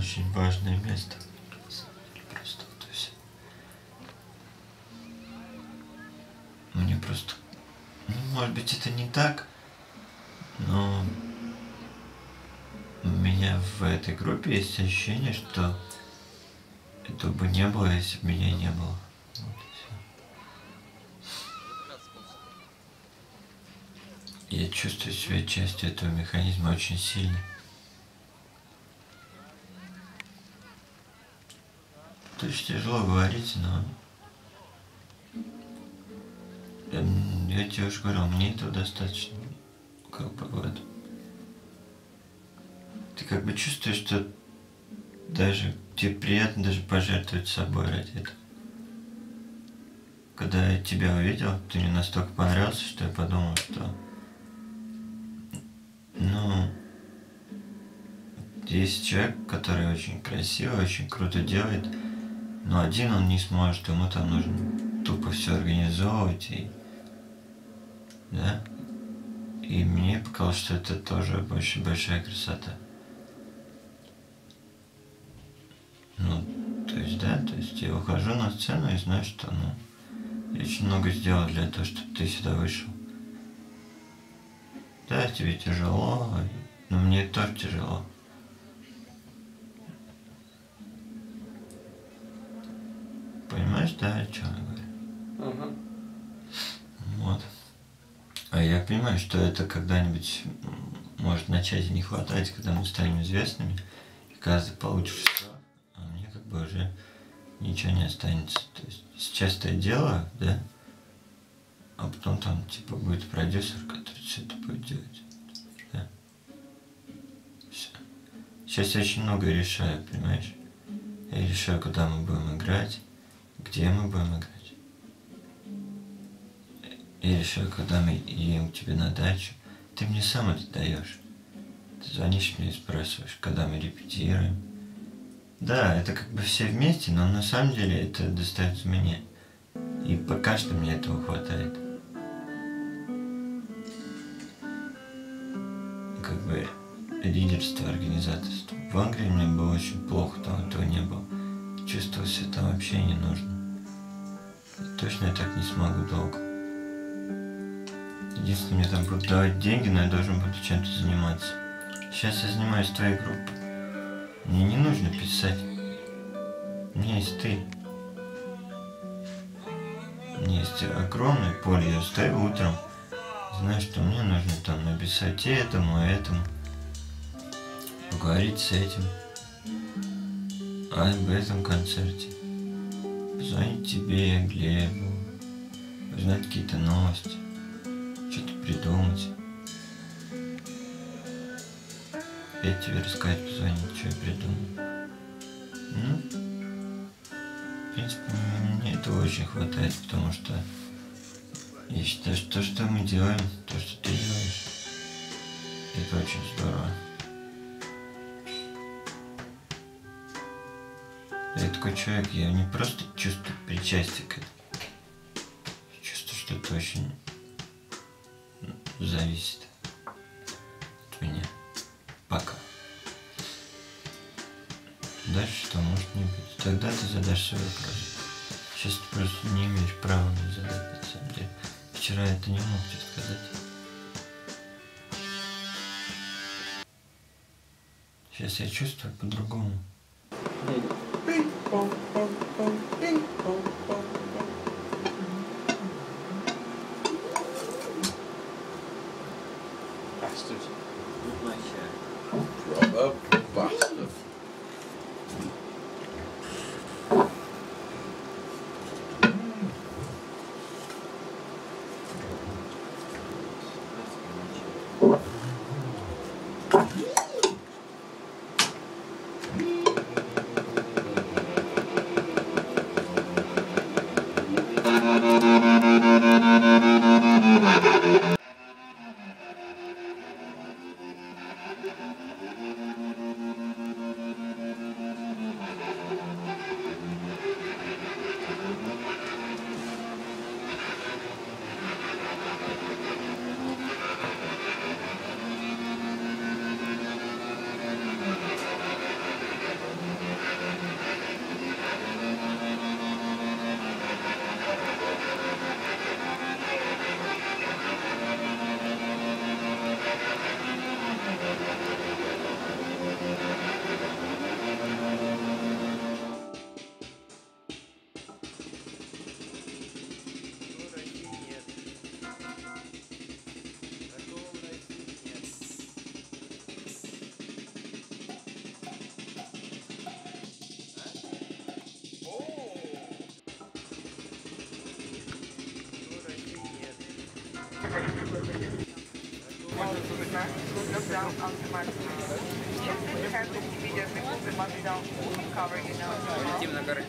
очень важное место. Просто то есть мне просто, ну, может быть, это не так, но у меня в этой группе есть ощущение, что этого бы не было, если бы меня не было. Вот и все. Я чувствую себя частью этого механизма очень сильно. То есть тяжело говорить, но я тебе уже говорил, мне этого достаточно. Как бы вот. Ты как бы чувствуешь, что даже тебе приятно даже пожертвовать собой ради этого. Когда я тебя увидел, ты мне настолько понравился, что я подумал, что ну, есть человек, который очень красиво, очень круто делает, но один он не сможет, ему там нужно тупо все организовывать, и да. И мне показалось, что это тоже очень большая красота. Ну, то есть, да, то есть я выхожу на сцену и знаю, что, ну, я очень много сделал для того, чтобы ты сюда вышел. Да, тебе тяжело, но мне тоже тяжело. Понимаешь, да, о чем я говорю? Угу. Вот. А я понимаю, что это когда-нибудь может начать не хватать, когда мы станем известными, и каждый получит все, а мне как бы уже ничего не останется. То есть сейчас я делаю, да, а потом там типа будет продюсер, который все это будет делать. Да? Все. Сейчас я очень много решаю, понимаешь? Я решаю, куда мы будем играть, где мы будем играть. Я решаю, когда мы едем к тебе на дачу. Ты мне сам это даешь. Ты звонишь мне и спрашиваешь, когда мы репетируем. Да, это как бы все вместе, но на самом деле это достается мне. И пока что мне этого хватает. Как бы лидерство, организаторство. В Англии мне было очень плохо, там этого не было. Чувствовал себя там вообще не нужно. И точно я так не смогу долго. Единственное, мне там будут давать деньги, но я должен буду чем-то заниматься. Сейчас я занимаюсь твоей группой. Мне не нужно писать. У меня есть ты. У меня есть огромное поле. Я встаю утром, знаю, что мне нужно там написать этому, поговорить с этим, об этом концерте, позвонить тебе, Глебу, узнать какие-то новости, что-то придумать. Опять тебе рассказать, позвонить, что я придумал. Ну, в принципе, мне этого очень хватает, потому что я считаю, что то, что мы делаем, то, что ты делаешь, это очень здорово. Я такой человек, я не просто чувствую причастие к этому. Я чувствую, что это очень зависит от меня. Пока. Дальше что может не быть. Тогда ты задашь свой вопрос. Сейчас ты просто не имеешь права мне задать, на самом деле. Вчера это не мог тебе сказать. Сейчас я чувствую по-другому. Drop up, bastard. Летим на горы.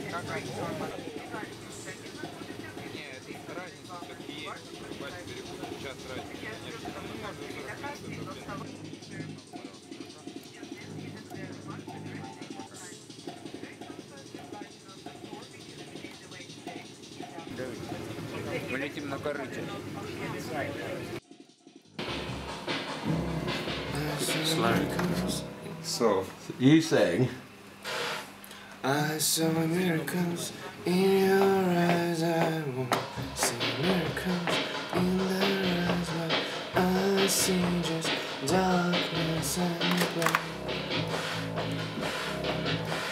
Мы летим на корыте. So, you sang. I saw miracles in your eyes. I won't see miracles in their eyes. But I see just darkness and black.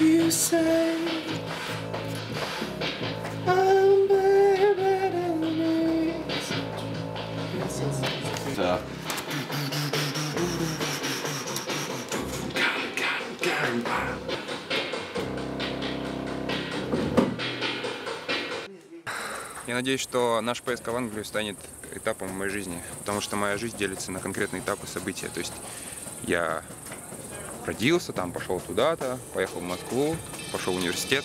You say I'm better than me. Да. Я надеюсь, что наша поездка в Англию станет этапом в моей жизни, потому что моя жизнь делится на конкретные этапы события. То есть я родился там, пошел туда-то, поехал в Москву, пошел в университет.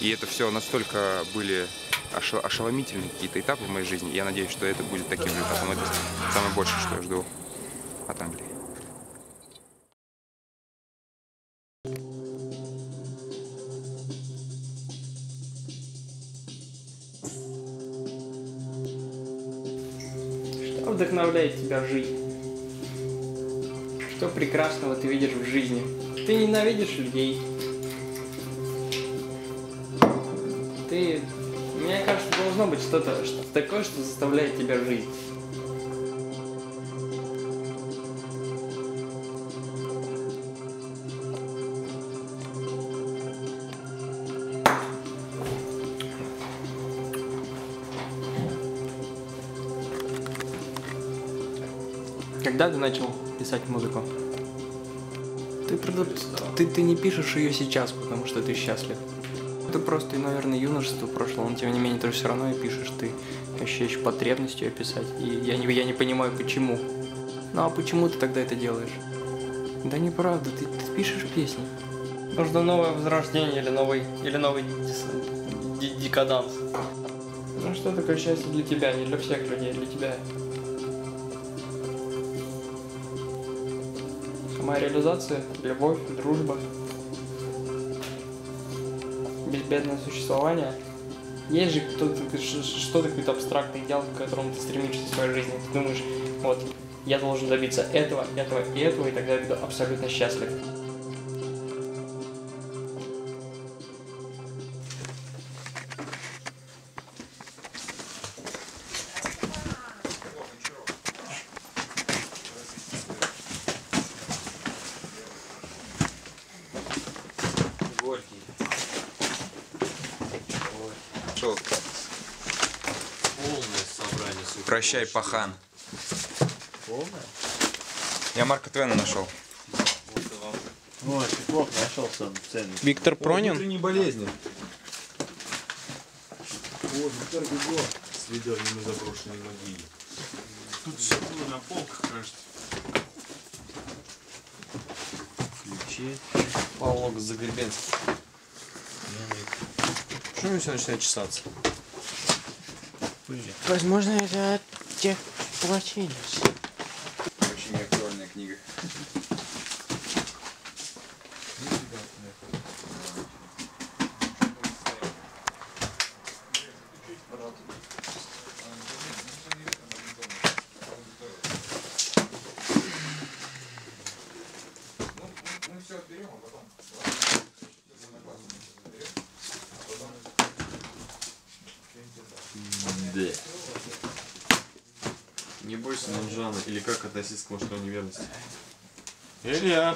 И это все настолько были ошеломительные какие-то этапы в моей жизни. Я надеюсь, что это будет таким же этапом. Это самое большее, что я жду от Англии. Что вдохновляет тебя жить? Что прекрасного ты видишь в жизни? Ты ненавидишь людей. Мне кажется, должно быть что-то такое, что заставляет тебя жить. Когда ты начал писать музыку? Ты не пишешь ее сейчас, потому что ты счастлив. Это просто, наверное, юношество прошло, но тем не менее ты все равно и пишешь, ты ощущаешь потребность ее писать. И я не понимаю, почему. Ну а почему ты тогда это делаешь? Да неправда, ты пишешь песни. Нужно новое возрождение или новый декаданс. Ну что такое счастье для тебя, не для всех людей, для тебя. Самореализация, любовь, дружба, безбедное существование. Есть же что-то, какой-то абстрактный идеал, к которому ты стремишься в своей жизни. Ты думаешь, вот, я должен добиться этого, этого и этого, и тогда я буду абсолютно счастлив. Полное собрание. Прощай, пахан. Полное? Я Марка Твена нашел. Ой, ты плохо нашел сам ценный. Виктор Пронин? Внутренние болезни. О, Виктор Гуго. С ведерами заброшенной могиле. Тут все было на полках, кажется. Ключи. Павлок Загребенский. Почему все начинает чесаться? Возможно, это от тех полоченец. Очень актуальная книга. Да. Не бойся, Нанжана. Или как относиться к мужской неверности? Илья!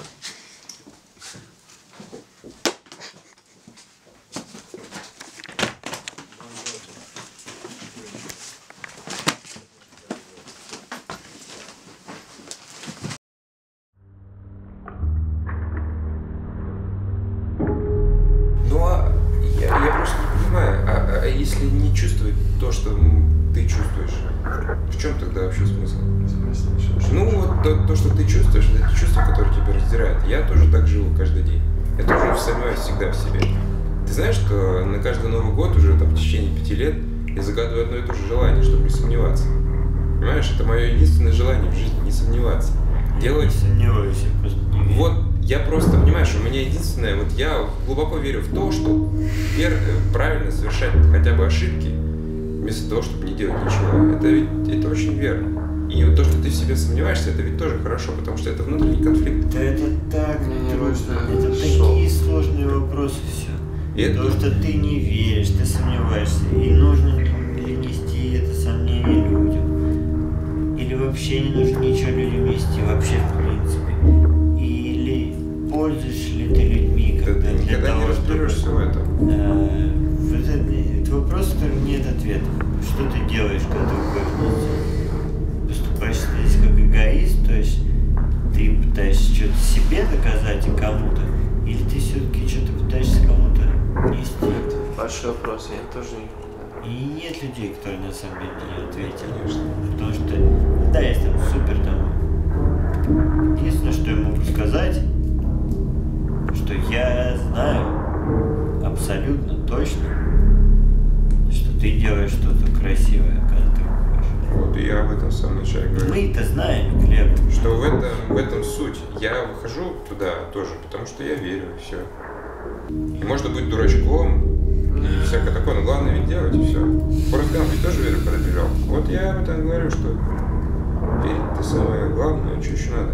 Ну а я просто не понимаю, если не чувствовать то, что ты чувствуешь, в чем тогда вообще смысл? Ну вот то, что ты чувствуешь, это чувство, которое тебя раздирает. Я тоже так живу каждый день. Я тоже сомневаюсь всегда в себе. Ты знаешь, что на каждый Новый год уже там в течение 5 лет я загадываю одно и то же желание, чтобы не сомневаться. Понимаешь, это мое единственное желание в жизни, не сомневаться. Делать... Не сомневаюсь, я просто не верю. Вот, я просто, понимаешь, у меня единственное, вот я глубоко верю в то, что правильно совершать хотя бы ошибки, вместо того, чтобы не делать ничего. Это очень верно. И вот то, что ты в себе сомневаешься, это ведь тоже хорошо, потому что это внутренний конфликт. Да это так Не трудно, важно, это что. такие сложные вопросы все. И это- Потому что ты не веришь, ты сомневаешься, и нужно перенести это сомнение людям. Или вообще не нужно ничего людям нести, вообще в принципе. Или пользуешься ли ты людьми, Ты когда для никогда не того, чтобы... разберешься в этом. Вот это вопрос, который нет ответа. Что ты делаешь, когда ты выходишь на сцену? Поступаешь здесь как эгоист, то есть ты пытаешься что-то себе доказать и кому-то, или ты все-таки что-то пытаешься кому-то нести? Большой вопрос, я тоже не... И нет людей, которые на самом деле не ответили. Потому что, да, есть там супер там... Единственное, что я могу сказать, что я знаю абсолютно точно, что ты делаешь что-то красивое, когда ты выходишь. Вот, и я об этом в самом начале говорю. Мы-то знаем, Глеб. Что в этом суть. Я выхожу туда тоже, потому что я верю, и все. И можно быть дурачком, и всякое такое, но главное ведь делать, и все. Форрест Гамп ведь тоже веру пробежал. Вот я об этом говорю, что верить это самое главное, что еще надо.